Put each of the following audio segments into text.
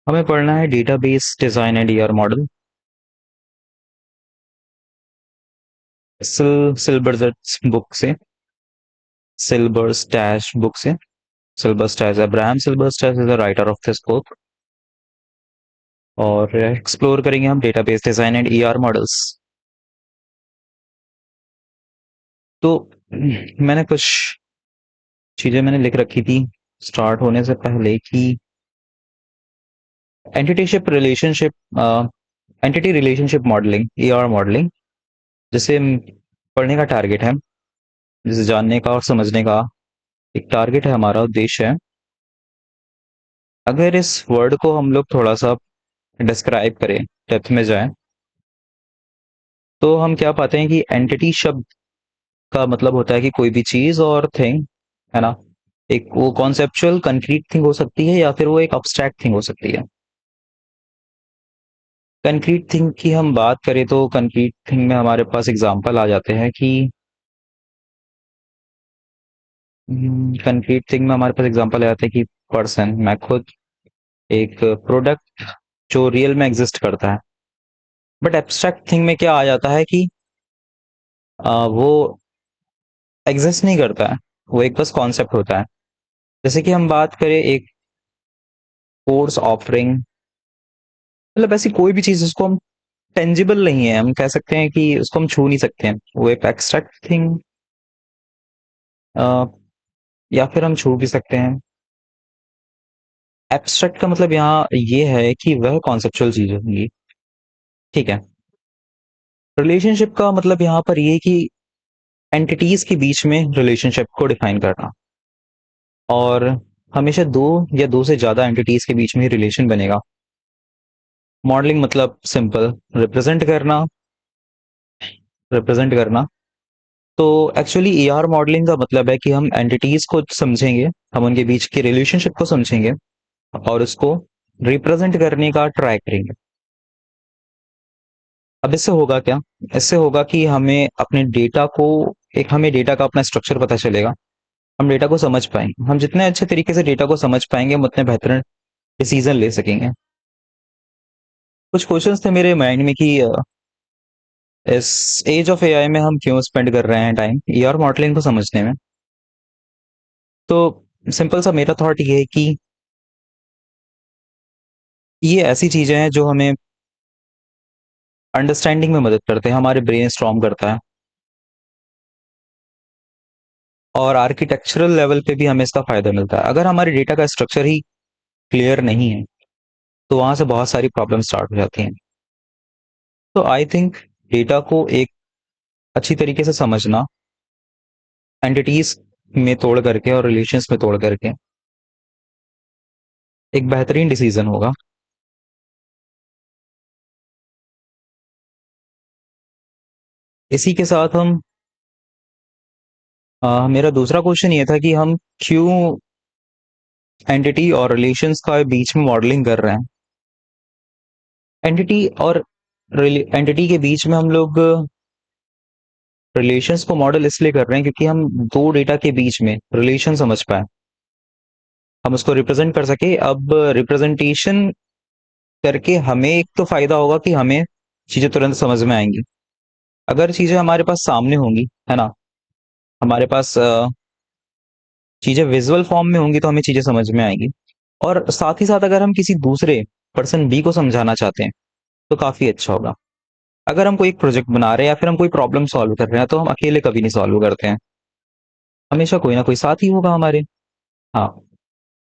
हमें पढ़ना है database design and ER model. Silberschatz book से, सिल्बर्स डैश बुक से। Silberschatz, Abraham Silberschatz is the writer of this book. और explore करेंगे हम database design and ER models. तो मैंने कुछ चीजें मैंने लिख रखी थी स्टार्ट होने से पहले कि entity relationship, entity relationship modelling, ER modelling, जिसे पढ़ने का टारगेट है, जिसे जानने का और समझने का एक टारगेट है, हमारा उद्देश्य है। अगर इस वर्ड को हम लोग थोड़ा सा डिस्क्राइब करें, डेप्थ में जाएं, तो हम क्या पाते हैं कि एंटिटी शब्द का मतलब होता है कि कोई भी चीज और थिंग, है ना, एक वो कॉन्सेप्चुअल कंक्रीट थिंग हो सकती है या फिर वो एक अब्स्ट्रैक्ट थिंग हो सकती है। कंक्रीट थिंग की हम बात करें तो कंक्रीट थिंग में हमारे पास एग्जांपल आ जाते हैं कि कंक्रीट थिंग में हमारे पास एग्जांपल आ जाते हैं कि पर्सन, मैं खुद, एक प्रोडक्ट जो रियल में एग्जिस्ट करता है। बट एब्स्ट्रैक्ट थिंग में क्या आ जाता है कि वो एग्जिस्ट नहीं करता है, वो एक बस कॉन्सेप्ट होता है। जैसे कि हम बात करें एक कोर्स ऑफरिंग, मतलब ऐसी कोई भी चीज जिसको हम टेंजिबल नहीं है, हम कह सकते हैं कि उसको हम छू नहीं सकते हैं, वो एक एब्स्ट्रैक्ट थिंग, या फिर हम छू भी सकते हैं। एब्स्ट्रैक्ट का मतलब यहाँ ये है कि वह कॉन्सेप्चुअल चीज होगी। ठीक है। रिलेशनशिप का मतलब यहाँ पर ये है कि एंटिटीज के बीच में रिलेशनशिप को डिफाइन करना, और हमेशा दो या दो से ज्यादा एंटिटीज के बीच में ही रिलेशन बनेगा। मॉडलिंग मतलब सिंपल, रिप्रेजेंट करना, रिप्रेजेंट करना। तो एक्चुअली ईआर मॉडलिंग का मतलब है कि हम एंटिटीज को समझेंगे, हम उनके बीच के रिलेशनशिप को समझेंगे और उसको रिप्रेजेंट करने का ट्राई करेंगे। अब इससे होगा क्या? इससे होगा कि हमें अपने डेटा को, एक हमें डेटा का अपना स्ट्रक्चर पता चलेगा, हम डेटा को समझ पाएंगे। हम जितने अच्छे तरीके से डेटा को समझ पाएंगे, हम उतने बेहतर डिसीजन ले सकेंगे। कुछ क्वेश्चंस थे मेरे माइंड में कि इस एज ऑफ एआई में हम क्यों स्पेंड कर रहे हैं टाइम ईआर मॉडलिंग को समझने में। तो सिंपल सा मेरा थॉट ये है कि ये ऐसी चीजें हैं जो हमें अंडरस्टैंडिंग में मदद करते हैं, हमारे ब्रेन स्ट्रॉन्ग करता है, और आर्किटेक्चरल लेवल पे भी हमें इसका फायदा मिलता है। अगर हमारे डेटा का स्ट्रक्चर ही क्लियर नहीं है, तो वहां से बहुत सारी प्रॉब्लम स्टार्ट हो जाती हैं। तो आई थिंक डेटा को एक अच्छी तरीके से समझना, एंटिटीज में तोड़ करके और रिलेशंस में तोड़ करके, एक बेहतरीन डिसीजन होगा। इसी के साथ हम, मेरा दूसरा क्वेश्चन ये था कि हम क्यों एंटिटी और रिलेशंस का बीच में मॉडलिंग कर रहे हैं। एंटिटी और एंटिटी के बीच में हम लोग रिलेशंस को मॉडल इसलिए कर रहे हैं क्योंकि हम दो डेटा के बीच में रिलेशन समझ पाए, हम उसको रिप्रेजेंट कर सके। अब रिप्रेजेंटेशन करके हमें एक तो फायदा होगा कि हमें चीजें तुरंत समझ में आएंगी। अगर चीजें हमारे पास सामने होंगी, है ना, हमारे पास चीजें विजुअल फॉर्म में होंगी, तो हमें चीजें समझ में आएंगी। और साथ ही साथ अगर हम किसी दूसरे पर्सन बी को समझाना चाहते हैं, तो काफी अच्छा होगा। अगर हम कोई एक प्रोजेक्ट बना रहे हैं या फिर हम कोई प्रॉब्लम सॉल्व कर रहे हैं, तो हम अकेले कभी नहीं सॉल्व करते हैं, हमेशा कोई ना कोई साथ ही होगा हमारे। हाँ।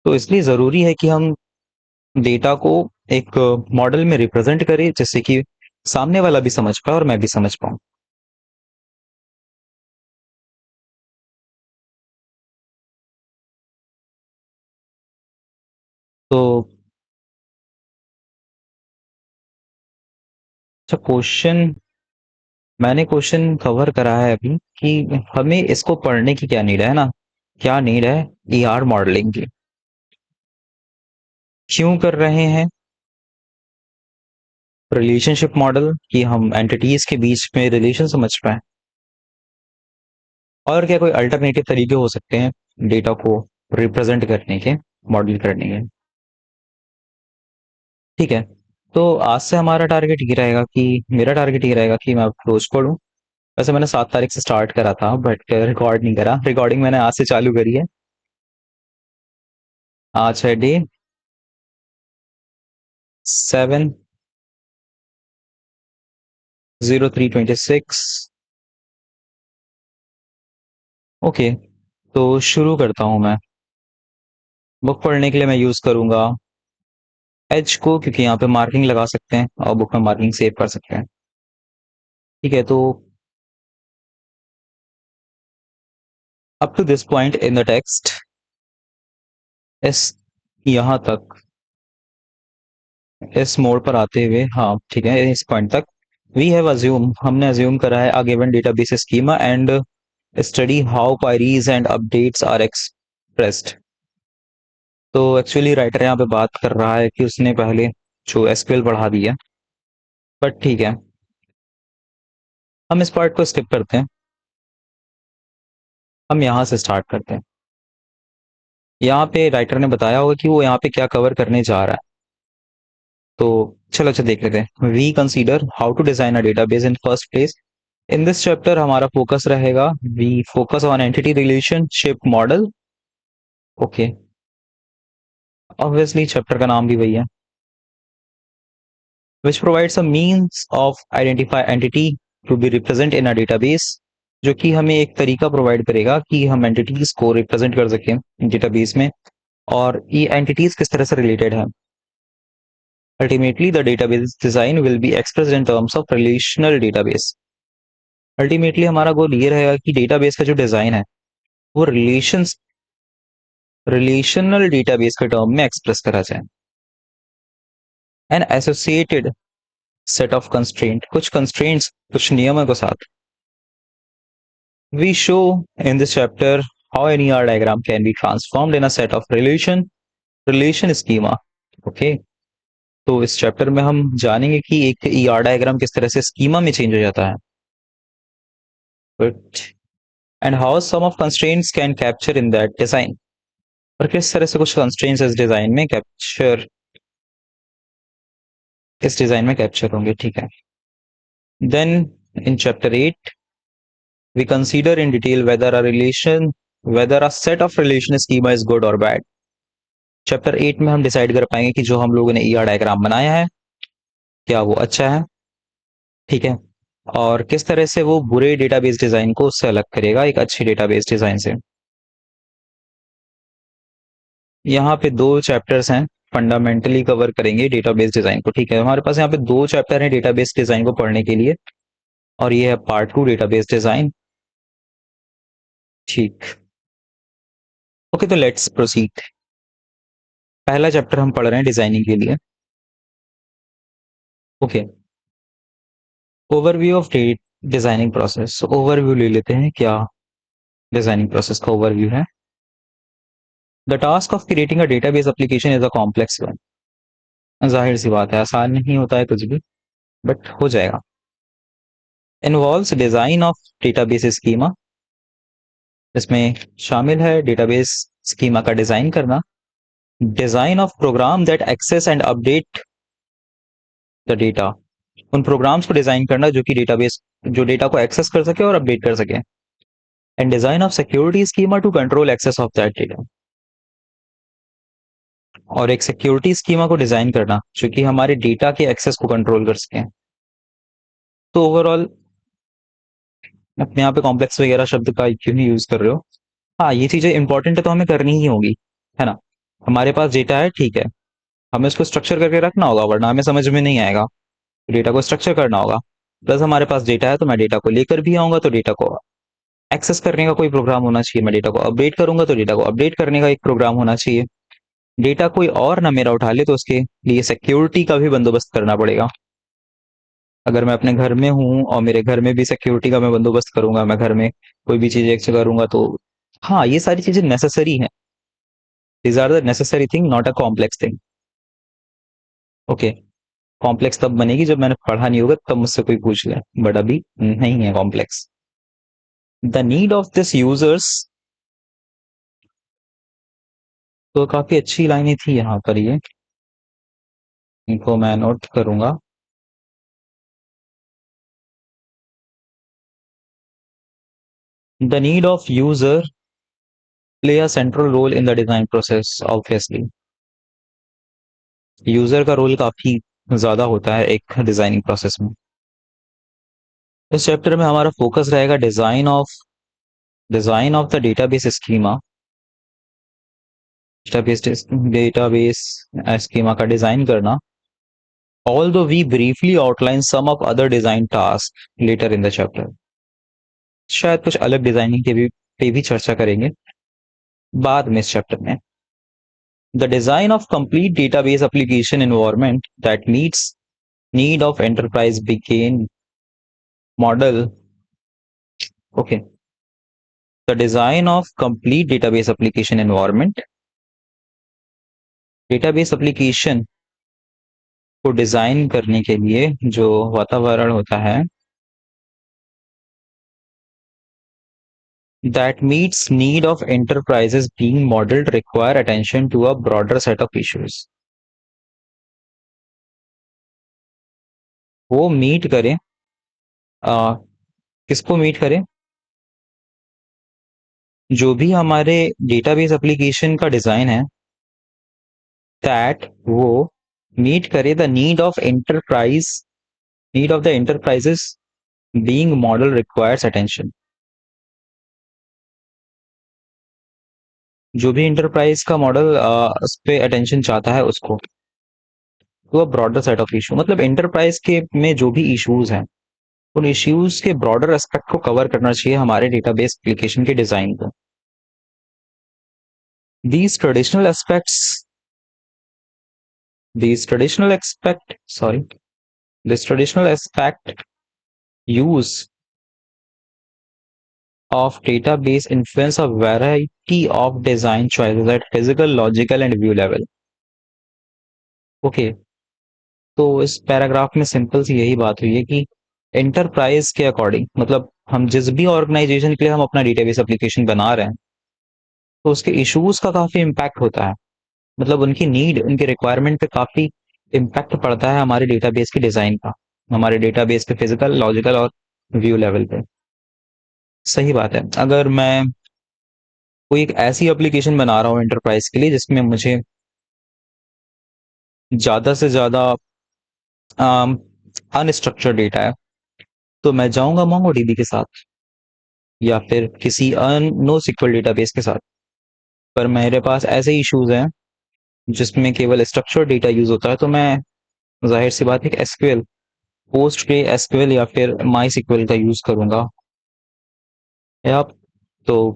तो इसलिए जरूरी है कि हम डेटा को एक मॉडल में रिप्रेजेंट करें, जिससे कि सामने वाला भी समझ पाए और मैं भी समझ पाऊं। तो अच्छा, क्वेश्चन, मैंने क्वेश्चन कवर करा है अभी कि हमें इसको पढ़ने की क्या नीड है ना, क्या नीड है ईआर मॉडलिंग की, क्यों कर रहे हैं रिलेशनशिप मॉडल, कि हम एंटिटीज के बीच में रिलेशन समझ पाए, और क्या कोई अल्टरनेटिव तरीके हो सकते हैं डेटा को रिप्रेजेंट करने के, मॉडल करने के। ठीक है। तो आज से हमारा टारगेट ये रहेगा कि मेरा टारगेट ये रहेगा कि मैं अब रोज पढ़ूं। वैसे मैंने 7 तारीख से स्टार्ट करा था बट रिकॉर्ड नहीं करा, रिकॉर्डिंग मैंने आज से चालू करी है। आज है डे 7/03/26। ओके, तो शुरू करता हूँ मैं। बुक पढ़ने के लिए मैं यूज करूंगा एज को, क्योंकि यहाँ पे मार्किंग लगा सकते हैं और बुक में मार्किंग सेव कर सकते हैं। ठीक है, तो up to this point in the text, इस यहाँ तक, इस मोड़ पर आते हुए, हाँ ठीक है, इस पॉइंट तक वी हैव अज्यूम, हमने अज्यूम करा है, a given database schema and study how queries and updates are expressed. तो एक्चुअली राइटर यहाँ पे बात कर रहा है कि उसने पहले जो एसक्यूएल पढ़ा दिया, बट ठीक है, हम इस पार्ट को स्किप करते हैं। हम यहाँ से स्टार्ट करते हैं। यहाँ पे राइटर ने बताया होगा कि वो यहाँ पे क्या कवर करने जा रहा है। तो चलो अच्छा देख लेते हैं। We consider how to design a database in first place. In this chapter हमारा फोकस रहेगा, we focus on entity relationship model. Okay, obviously chapter का नाम भी वही है। Which provides a means of identify entity to be represent in a database, जो कि हमें एक तरीका प्रोवाइड करेगा कि हम एंटिटीज को रिप्रेजेंट कर सकें डेटाबेस में, और ये एंटिटीज किस तरह से रिलेटेड है। Ultimately the database design will be expressed in terms of relational database. Ultimately हमारा गोल ये रहेगा कि डेटाबेस का जो डिजाइन है वो रिलेशनल डेटाबेस के टर्म में एक्सप्रेस करा जाए। An associated set of constraint, कुछ कंस्ट्रेंट्स, कुछ नियमों के साथ। We show in this chapter how an ER diagram can be transformed in a set of relation schema. Okay, तो इस चैप्टर में हम जानेंगे कि एक ईआर डायग्राम किस तरह से स्कीमा में चेंज हो जाता है, but and how some of constraints can capture in that design, और किस तरह से कुछ कंस्ट्रेंट्स इस डिजाइन में कैप्चर होंगे। ठीक है, then in chapter 8 we consider in detail whether a set of relation schema is good or bad। Chapter 8 में हम डिसाइड कर पाएंगे कि जो हम लोगों ने ईआर डायग्राम बनाया है क्या वो अच्छा है, ठीक है, और किस तरह से वो बुरे डेटाबेस डिजाइन को उससे अलग करेगा एक अच्छे डेटाबेस डिजाइन से। यहाँ पे 2 चैप्टर्स हैं, फंडामेंटली कवर करेंगे डेटाबेस डिजाइन को। ठीक है, हमारे पास यहाँ पे 2 चैप्टर हैं डेटाबेस डिजाइन को पढ़ने के लिए, और ये है पार्ट 2 डेटाबेस डिजाइन। ठीक, ओके, तो लेट्स प्रोसीड। पहला चैप्टर हम पढ़ रहे हैं डिजाइनिंग के लिए। Okay, overview of designing process. Overview ले लेते हैं, क्या डिजाइनिंग प्रोसेस का ओवरव्यू है। The task of creating a database application is a complex one. जाहिर सी बात है, आसान नहीं होता है कुछ भी, बट हो जाएगा। Involves design of database schema, इसमें शामिल है डेटाबेस स्कीमा का डिजाइन करना। Design of program that access and update the data, उन प्रोग्राम्स को डिजाइन करना जो कि डेटाबेस, जो डेटा को एक्सेस कर सके और अपडेट कर सके। And design of security schema to control access of that data, और एक सिक्योरिटी स्कीमा को डिजाइन करना जो कि हमारे डेटा के एक्सेस को कंट्रोल कर सके। तो ओवरऑल, अपने यहाँ पे कॉम्प्लेक्स वगैरह शब्द का क्यों नहीं यूज कर रहे हो। हाँ, ये चीजें इंपॉर्टेंट है तो हमें करनी ही होगी, है ना। हमारे पास डेटा है, ठीक है, हमें उसको स्ट्रक्चर करके रखना होगा, वरना हमें समझ में नहीं आएगा। डेटा को स्ट्रक्चर करना होगा। प्लस हमारे पास डेटा है तो मैं डेटा को लेकर भी आऊंगा, तो डेटा को एक्सेस करने का कोई प्रोग्राम होना चाहिए। मैं डेटा को अपडेट करूंगा तो डेटा को अपडेट करने का एक प्रोग्राम होना चाहिए। डेटा कोई और ना मेरा उठा ले तो उसके लिए सिक्योरिटी का भी बंदोबस्त करना पड़ेगा। अगर मैं अपने घर में हूँ और मेरे घर में भी सिक्योरिटी का मैं बंदोबस्त करूंगा, मैं घर में कोई भी चीज एक करूंगा, तो हाँ, ये सारी चीजें नेसेसरी हैं। These are the necessary thing, not a complex thing. Okay, complex तब बनेगी जब मैंने पढ़ा नहीं होगा, तब मुझसे कोई पूछ ले, बट अभी नहीं है complex. The need of this users, तो काफी अच्छी लाइनें थी यहाँ पर ये। इनको मैं नोट करूंगा। The need of user play a central role in the design process obviously. User का रोल काफी ज्यादा होता है एक डिजाइनिंग प्रोसेस में। इस चैप्टर में हमारा फोकस रहेगा design of the database schema. Database schema का डिजाइन करना। Although we briefly outline some of other design tasks later in the chapter, शायद कुछ अलग डिजाइनिंग के भी पे भी चर्चा करेंगे बाद में इस चैप्टर में। The design of complete database application environment that meets need of enterprise became model. Okay. The design of complete database application environment, database application को डिजाइन करने के लिए जो वातावरण होता है, that meets need of enterprises being modeled require attention to a broader set of issues. वो meet करें, किसको मीट करें? जो भी हमारे डेटाबेस एप्लीकेशन का डिजाइन है, दैट वो मीट करे the need of the enterprises being model requires attention. जो भी इंटरप्राइज का मॉडल उस पे अटेंशन चाहता है उसको, तो ब्रॉडर सेट ऑफ इशू, मतलब एंटरप्राइज के में जो भी इश्यूज हैं उन इश्यूज के ब्रॉडर एस्पेक्ट को कवर करना चाहिए हमारे डेटाबेस एप्लीकेशन के डिजाइन को। these traditional aspects these traditional aspect sorry this traditional aspect use of database influence a variety of design choices at physical, logical and view level. Okay, तो इस paragraph में simple सी यही बात हुई है कि एंटरप्राइज के अकॉर्डिंग, मतलब हम जिस भी ऑर्गेनाइजेशन के लिए हम अपना डेटाबेस एप्लीकेशन बना रहे हैं, तो उसके इश्यूज का काफी इम्पैक्ट होता है, मतलब उनकी नीड, उनके रिक्वायरमेंट पे काफी इम्पैक्ट पड़ता है हमारे डेटाबेस के डिजाइन का, हमारे डेटाबेस के फिजिकल, लॉजिकल और व्यू लेवल पे। सही बात है। अगर मैं कोई एक ऐसी एप्लीकेशन बना रहा हूँ एंटरप्राइज के लिए जिसमें मुझे ज्यादा से ज्यादा अनस्ट्रक्चर्ड डेटा है, तो मैं जाऊंगा मोंगोडीबी के साथ या फिर किसी नो सिक्वल डेटाबेस के साथ। पर मेरे पास ऐसे इश्यूज हैं जिसमें केवल स्ट्रक्चर्ड डेटा यूज होता है, तो मैं जाहिर सी बात है एसक्यूएल, पोस्ट ग्रे एसक्यूएल या फिर माई सिक्वल का यूज करूंगा। या तो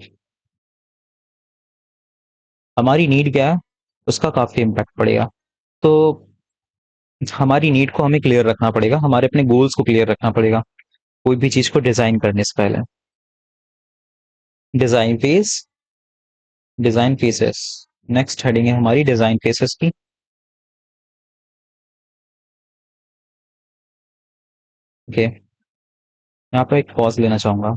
हमारी नीड क्या है उसका काफी इम्पैक्ट पड़ेगा। तो हमारी नीड को हमें क्लियर रखना पड़ेगा, हमारे अपने गोल्स को क्लियर रखना पड़ेगा कोई भी चीज को डिजाइन करने से पहले। Design phase, design faces, next heading है हमारी डिजाइन फेसेस की। ओके, यहाँ पे एक पॉज लेना चाहूंगा।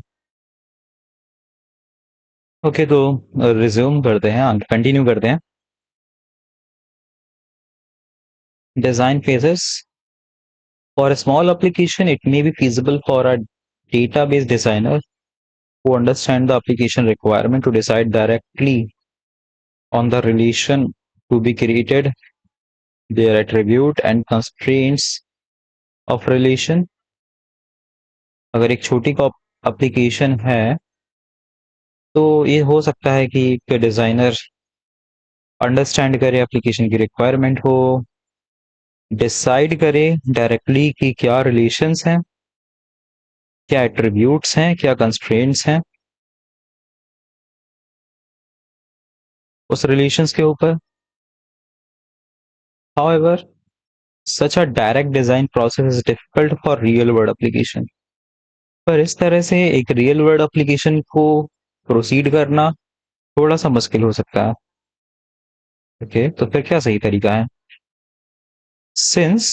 ओके, तो रिज्यूम करते हैं, कंटिन्यू करते हैं। Design phases, for a small application it may be feasible for a database designer who understand the application requirement to decide directly on the relation to be created, their attribute and constraints of relation। अगर एक छोटी application है तो ये हो सकता है कि एक डिजाइनर अंडरस्टैंड करे एप्लीकेशन की रिक्वायरमेंट हो, डिसाइड करे डायरेक्टली कि क्या रिलेशंस हैं, क्या एट्रीब्यूट्स हैं, क्या कंस्ट्रेंट्स हैं उस रिलेशंस के ऊपर। However, such a direct design process is difficult for real world application। पर इस तरह से एक रियल वर्ल्ड एप्लीकेशन को प्रोसीड करना थोड़ा सा मुश्किल हो सकता है। ओके, तो फिर क्या सही तरीका है? Since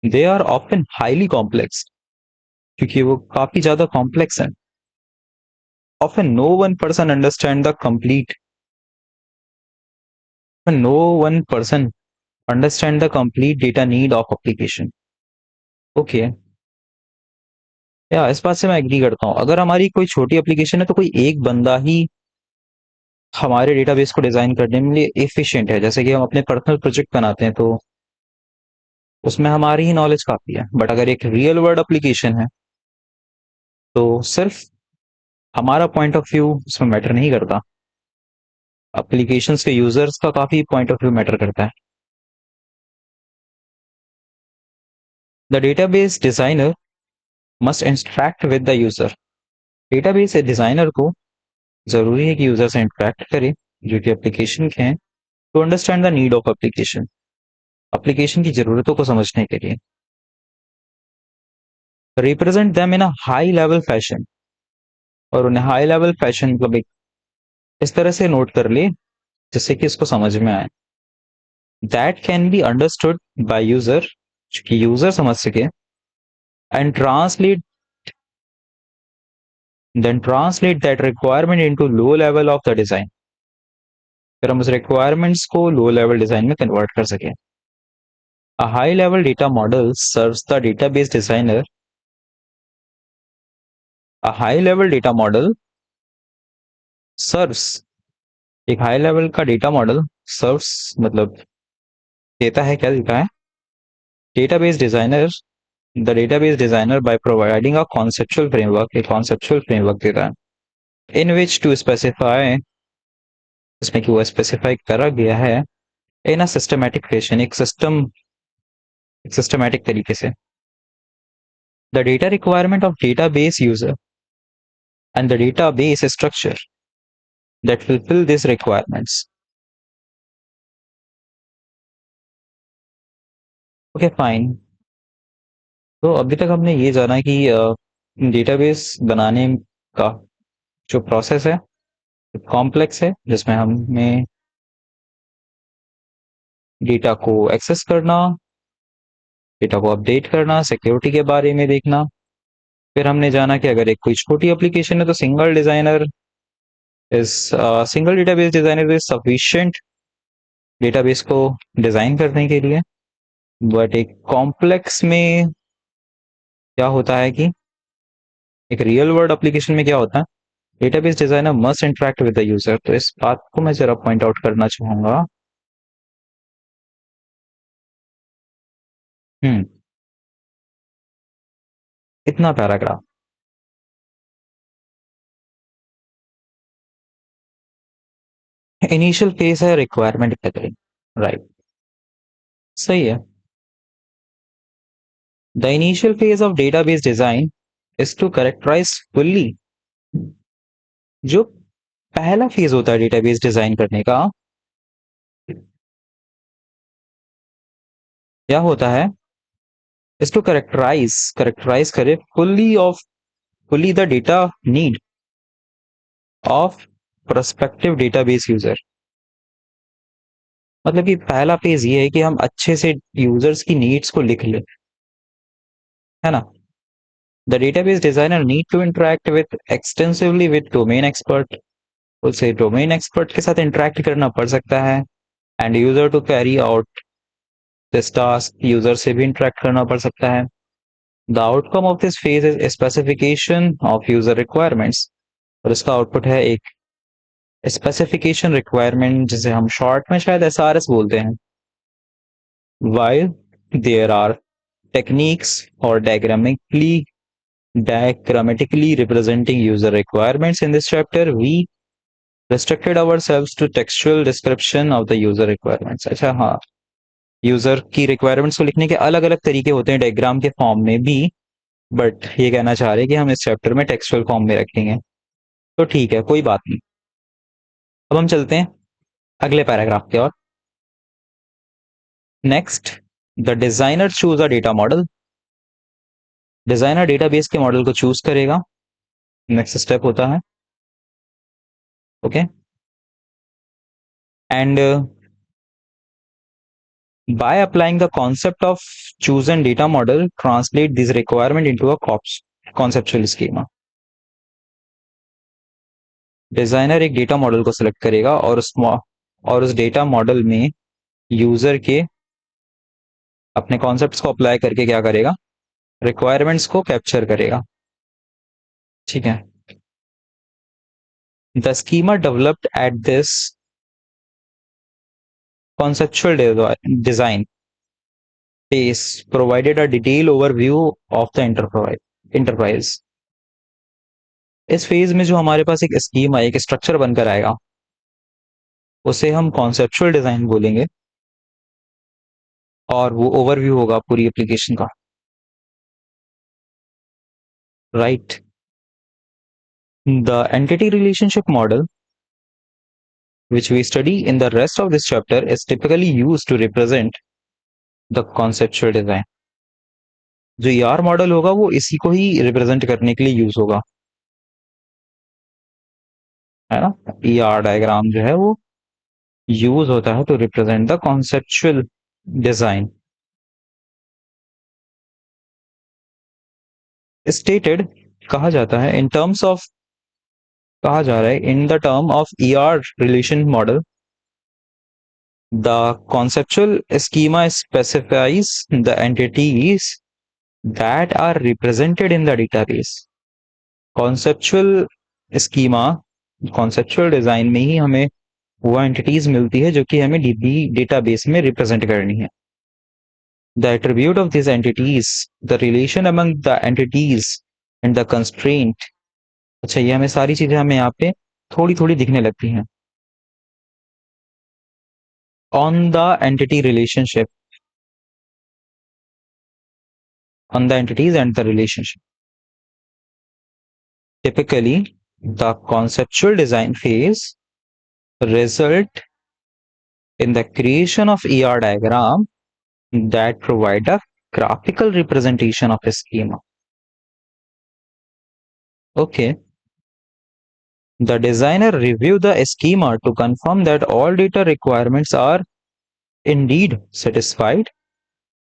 they are often highly complex, क्योंकि वो काफी ज्यादा कॉम्प्लेक्स है। Often no one person understand the complete no one person understand the complete data need of application. Okay, या इस बात से मैं एग्री करता हूँ। अगर हमारी कोई छोटी एप्लीकेशन है तो कोई एक बंदा ही हमारे डेटाबेस को डिजाइन करने में लिए एफिशिएंट है। जैसे कि हम अपने पर्सनल प्रोजेक्ट बनाते हैं तो उसमें हमारी ही नॉलेज काफी है। बट अगर एक रियल वर्ल्ड एप्लीकेशन है तो सिर्फ हमारा पॉइंट ऑफ व्यू उसमें मैटर नहीं करता, एप्लीकेशंस के यूजर्स का काफी पॉइंट ऑफ व्यू मैटर करता है। The database designer must interact with the user. Database designer को जरूरी है कि यूजर से इंटरैक्ट करे जो कि एप्लीकेशन के हैं, to understand the need of application, application की जरूरतों को समझने के लिए। Represent them in a high level fashion, और उन्हें हाई लेवल फैशन मतलब एक इस तरह से नोट कर ले जिससे कि इसको समझ में आए। That can be understood by user, कि यूजर समझ सके, and translate that requirement into low level of the design. फिर हम उस रिक्वायरमेंट्स को लो लेवल डिजाइन में कन्वर्ट कर सकें। A high level data model serves the database designer. A high level data model serves, एक हाई लेवल का data model serves मतलब देता है, क्या देता है? Database designer, the database designer by providing a conceptual framework, एक कॉन्सेप्चुअल फ्रेमवर्क देता है। इन विच टू स्पेसिफाई, इसमें कि वो स्पेसिफाई करा गया है इन अ सिस्टमैटिक फैशन, एक सिस्टमैटिक तरीके से, the data requirement of database user and the database structure that fulfill these requirements। Okay fine. तो अभी तक हमने ये जाना कि डेटाबेस बनाने का जो प्रोसेस है कॉम्प्लेक्स है, जिसमें हमें डेटा को एक्सेस करना, डेटा को अपडेट करना, सिक्योरिटी के बारे में देखना। फिर हमने जाना कि अगर एक कोई छोटी एप्लीकेशन है तो is single database designer is sufficient database को डिजाइन करने के लिए। बट एक कॉम्प्लेक्स में क्या होता है कि एक रियल वर्ल्ड एप्लीकेशन में क्या होता है, database designer must interact with the user. तो इस बात को मैं जरा पॉइंट आउट करना चाहूंगा। हम्म, इतना पैराग्राफ। इनिशियल फेज है रिक्वायरमेंट गैदरिंग, राइट, सही है। The initial phase of database design is to characterize fully. जो पहला फेज होता है डेटाबेस डिजाइन करने का, क्या होता है, इज टू करेक्टराइज करे fully the data need of prospective database user. मतलब कि पहला फेज ये है कि हम अच्छे से यूजर्स की नीड्स को लिख ले, है ना। The database designer need to interact with extensively with domain expert, उसे डोमेन एक्सपर्ट के साथ इंटरेक्ट करना पड़ सकता है। And user to carry out this task, user से भी इंटरेक्ट करना पड़ सकता है। The outcome of this phase is specification of user requirements, और इसका आउटपुट है एक स्पेसिफिकेशन रिक्वायरमेंट, जिसे हम शॉर्ट में शायद एसआरएस बोलते हैं। While there are techniques for diagrammatically representing user requirements in this chapter, we restricted ourselves to textual description of the user requirements। अच्छा हाँ, यूजर की रिक्वायरमेंट्स को लिखने के अलग अलग तरीके होते हैं डायग्राम के फॉर्म में भी, बट ये कहना चाह रहे हैं कि हम इस चैप्टर में टेक्सचुअल फॉर्म में रखेंगे। तो ठीक है, कोई बात नहीं। अब हम चलते हैं अगले पैराग्राफ की ओर। Next, the designer choose a data model. Designer database के मॉडल को चूज करेगा, नेक्स्ट स्टेप होता है। Okay, and by applying the concept of chosen data model, translate this requirement into a conceptual schema। Designer एक data model को select करेगा और उस डेटा मॉडल में यूजर के अपने कॉन्सेप्ट्स को अप्लाई करके क्या करेगा, रिक्वायरमेंट्स को कैप्चर करेगा। ठीक है। The schema developed at this conceptual design phase provided a detailed overview of the enterprise। इस फेज में जो हमारे पास एक स्कीमा, एक स्ट्रक्चर बनकर आएगा, उसे हम कॉन्सेप्चुअल डिजाइन बोलेंगे, और वो ओवरव्यू होगा पूरी एप्लीकेशन का। Right. The entity relationship model which we study in the rest of this chapter is typically used to represent the conceptual design। जो ER मॉडल होगा वो इसी को ही रिप्रेजेंट करने के लिए यूज होगा, है ना। ER डायग्राम जो है वो यूज होता है to represent the conceptual design. Stated कहा जाता है इन टर्म्स ऑफ, कहा जा रहा है in the term of ER relation model, the conceptual schema specifies the entities that are represented in the database. Conceptual schema, conceptual design में ही हमें वो एंटिटीज मिलती है जो कि हमें डेटाबेस में रिप्रेजेंट करनी है। The attribute of these entities, the relation among the entities and the constraint। अच्छा, ये हमें सारी चीजें हमें यहाँ पे थोड़ी थोड़ी दिखने लगती हैं। On the entity relationship, on the entities and the relationship। Typically, the conceptual design phase result in the creation of ER diagram that provide a graphical representation of a schema। Okay. The designer review the schema to confirm that all data requirements are indeed satisfied।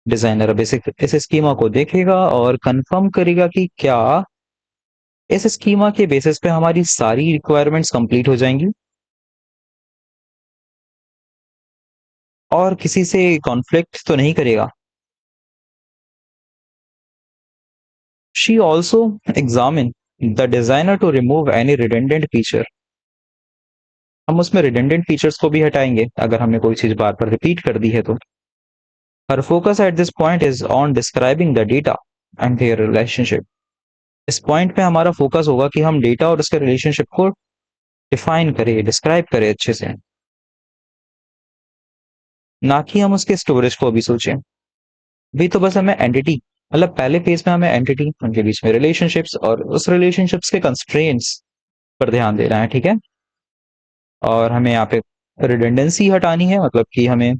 Designer अब इस schema को देखेगा और confirm करेगा कि क्या इस schema के बेसिस पे हमारी सारी रिक्वायरमेंट्स कंप्लीट हो जाएंगी और किसी से कॉन्फ्लिक्ट तो नहीं करेगा। She also examine the designer to remove any redundant feature. हम उसमें रिडेंडेंट फीचर्स को भी हटाएंगे अगर हमने कोई चीज बार बार रिपीट कर दी है तो। Her focus at this point is on describing the data and their relationship. इस पॉइंट पे हमारा फोकस होगा कि हम डेटा और उसके रिलेशनशिप को डिफाइन करें, डिस्क्राइब करें अच्छे से, ना कि हम उसके स्टोरेज को भी सोचें। भी तो बस हमें एंटिटी, मतलब पहले फेज में हमें एंटिटी, उनके बीच में रिलेशनशिप्स और उस रिलेशनशिप्स के कंस्ट्रेंट्स पर ध्यान देना है। ठीक है। और हमें यहाँ पे रिडंडेंसी हटानी है, मतलब कि हमें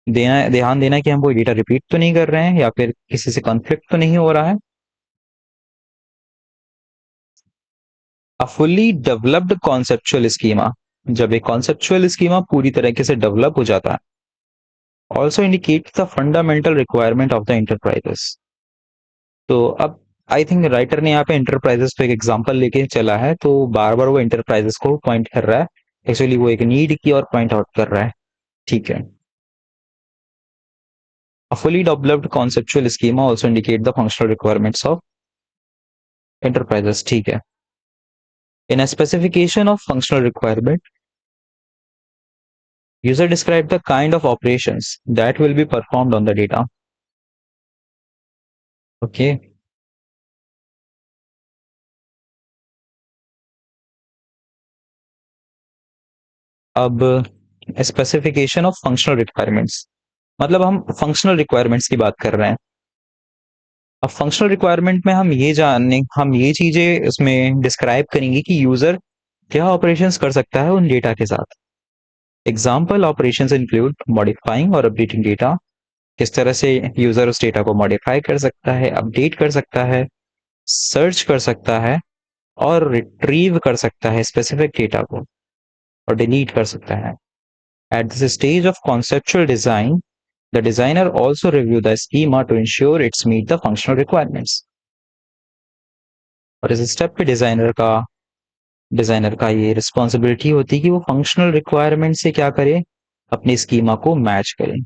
ध्यान देना है कि हम कोई डेटा रिपीट तो नहीं कर रहे हैं या फिर किसी से कॉन्फ्लिक्ट तो नहीं हो रहा है। A fully developed conceptual schema, जब एक कॉन्सेप्चुअल स्कीमा पूरी तरीके से डेवलप हो जाता है, also indicate the fundamental requirement of the enterprises. तो अब आई थिंक राइटर ने यहाँ पे इंटरप्राइजेस पे एक एग्जांपल लेके चला है, तो बार बार वो इंटरप्राइजेस को पॉइंट कर रहा है। एक्चुअली वो एक नीड की और पॉइंट आउट कर रहा है। ठीक है। A fully developed conceptual schema also indicate the functional requirements of enterprises। ठीक है। In a specification of functional requirement, user describe the kind of operations that will be performed on the data। Okay। अब specification of functional requirements, मतलब हम functional requirements की बात कर रहे हैं। अब फंक्शनल रिक्वायरमेंट में हम ये चीजें उसमें डिस्क्राइब करेंगे कि यूजर क्या ऑपरेशंस कर सकता है उन डेटा के साथ। एग्जाम्पल ऑपरेशंस इंक्लूड मॉडिफाइंग और अपडेटिंग डेटा। किस तरह से यूजर उस डेटा को मॉडिफाई कर सकता है, अपडेट कर सकता है, सर्च कर सकता है और रिट्रीव कर सकता है स्पेसिफिक डेटा को, और डिलीट कर सकता है। At this stage of conceptual design, the designer also review the schema to ensure it's meet the functional requirements। और इस स्टेप पे डिजाइनर का ये रिस्पॉन्सिबिलिटी होती है कि वो फंक्शनल रिक्वायरमेंट से क्या करे, अपनी स्कीमा को मैच करें।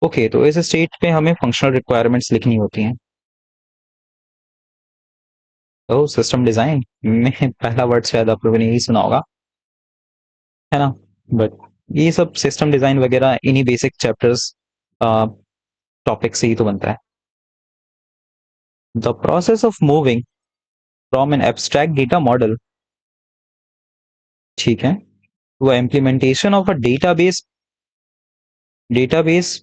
ओके, तो इस स्टेट पे हमें फंक्शनल रिक्वायरमेंट्स लिखनी होती हैं। तो सिस्टम डिजाइन में पहला वर्ड शायद आप लोगों ने यही सुना होगा, है ना? बट ये सब सिस्टम डिजाइन वगैरह इन्हीं बेसिक चैप्टर्स टॉपिक से ही तो बनता है। The process of moving from an abstract data model, ठीक है, to implementation of a database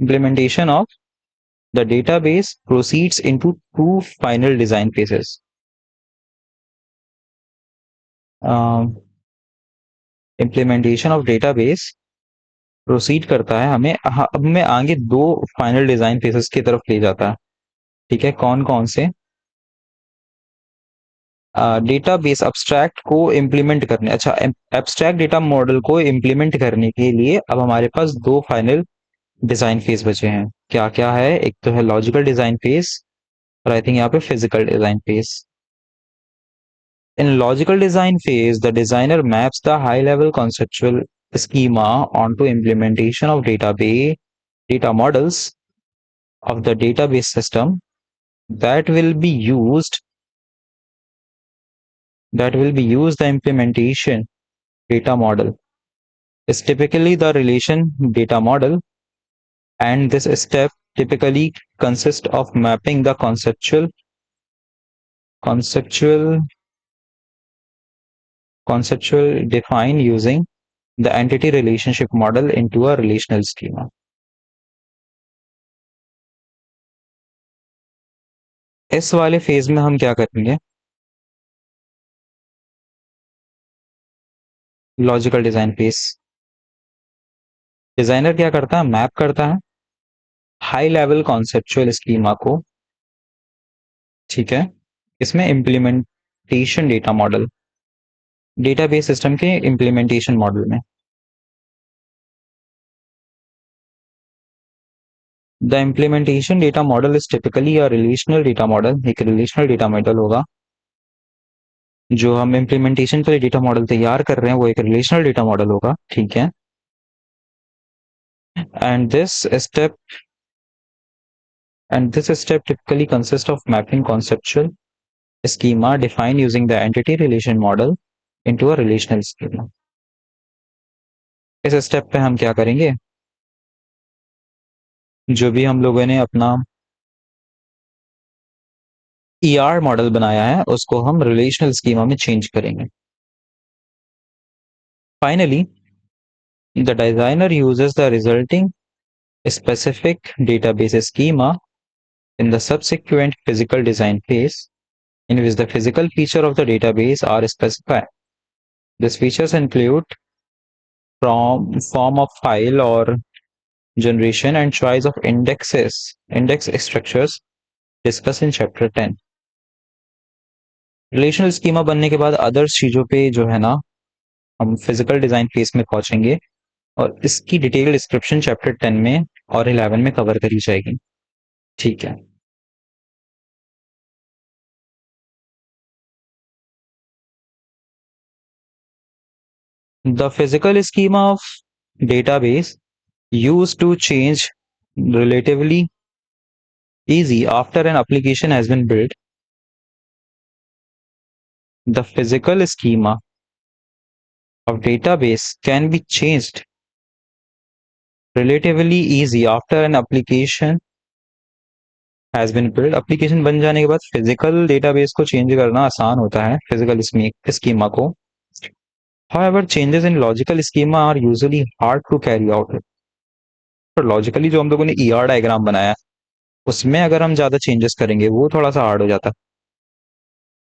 implementation of the database proceeds into two final design phases. Implementation of database proceed करता है हमें अब में आगे दो फाइनल डिजाइन फेसेस की तरफ ले जाता है। ठीक है, कौन कौन से? डेटाबेस अब्स्ट्रैक्ट को इम्प्लीमेंट करने, अच्छा, एब्स्ट्रैक्ट डेटा मॉडल को इम्प्लीमेंट करने के लिए अब हमारे पास दो फाइनल डिजाइन फेज बचे हैं। क्या क्या है? एक तो है लॉजिकल डिजाइन फेज, और आई थिंक यहाँ पे physical design phase. In logical design phase, the designer maps the high-level conceptual schema onto implementation of data models of the database system that will be used the implementation data model is typically the relation data model, and this step typically consists of mapping the conceptual define using the entity relationship model into a relational schema. इस वाले phase में हम क्या करेंगे? Logical design phase. Designer क्या करता है? Map करता है हाई लेवल कॉन्सेप्चुअल स्कीमा को, ठीक है, इसमें implementation data model, database system के इम्प्लीमेंटेशन मॉडल में। The implementation data model is typically a relational data model, एक रिलेशनल डेटा मॉडल होगा। जो हम इम्प्लीमेंटेशन के लिए डेटा मॉडल तैयार कर रहे हैं वो एक रिलेशनल डेटा मॉडल होगा, ठीक है। And step this step typically consists of mapping conceptual schema defined using the entity relation model into a relational schema. इस स्टेप पे हम क्या करेंगे? जो भी हम लोगों ने अपना ER मॉडल बनाया है उसको हम रिलेशनल स्कीमा में चेंज करेंगे। Finally the designer uses the resulting specific database schema in the subsequent physical design phase in which the physical feature of the database are specified. These features include from form of file or generation and choice of index structures discussed in chapter 10. Relational schema बनने के बाद others चीजों पे जो है ना हम physical design phase में पहुंचेंगे, और इसकी डिटेल डिस्क्रिप्शन चैप्टर 10 में और 11 में कवर करी जाएगी, ठीक है। The physical schema of database used to change relatively easy after an application has been built. The physical schema of database can be changed relatively easy after an application has been built. Application बन जाने के बाद physical database को change करना आसान होता है, physical schema को। However, changes in logical schema are usually hard to carry out. तो लॉजिकली जो हम लोगों ने ER डायग्राम बनाया उसमें अगर हम ज्यादा चेंजेस करेंगे वो थोड़ा सा हार्ड हो जाता है,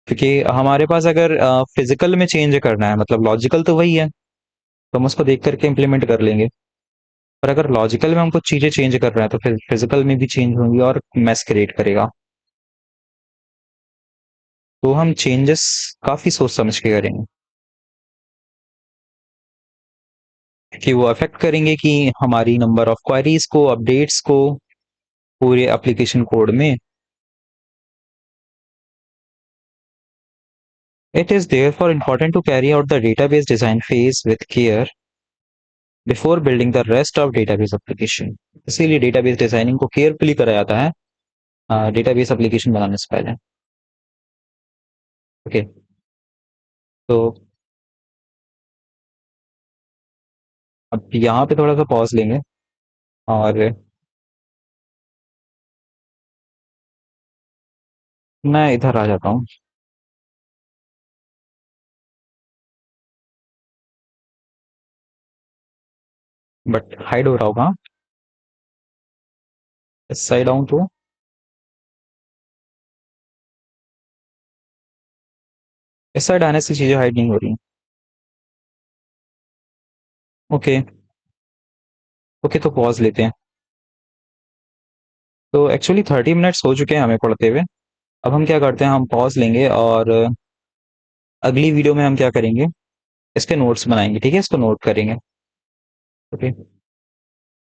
क्योंकि हमारे पास अगर फिजिकल में चेंज करना है, मतलब लॉजिकल तो वही है तो हम उसको देख करके इम्प्लीमेंट कर लेंगे, पर अगर लॉजिकल में हम कुछ चीजें चेंज कर रहे हैं तो फिर फिजिकल में भी चेंज होंगी और मैस क्रिएट करेगा। तो हम चेंजेस काफी सोच समझ के करेंगे कि वो अफेक्ट करेंगे कि हमारी नंबर ऑफ क्वेरीज को, अपडेट्स को पूरे एप्लीकेशन कोड में। It is therefore important to carry out the database design phase with care before building the rest of database application. इसीलिए डेटाबेस डिजाइनिंग को केयरफुली करा जाता है डेटाबेस एप्लीकेशन बनाने से पहले। ओके। तो अब यहाँ पे थोड़ा सा पॉज लेंगे और मैं इधर आ जाता हूँ। बट हाइड हो रहा होगा। इस साइड आऊँ तो इस साइड आने से चीजें हाइड नहीं हो रही। ओके। ओके, तो पॉज लेते हैं। तो एक्चुअली 30 मिनट्स हो चुके हैं हमें पढ़ते हुए। अब हम क्या करते हैं, हम पॉज लेंगे और अगली वीडियो में हम क्या करेंगे, इसके नोट्स बनाएंगे। ठीक है, इसको नोट करेंगे। ओके।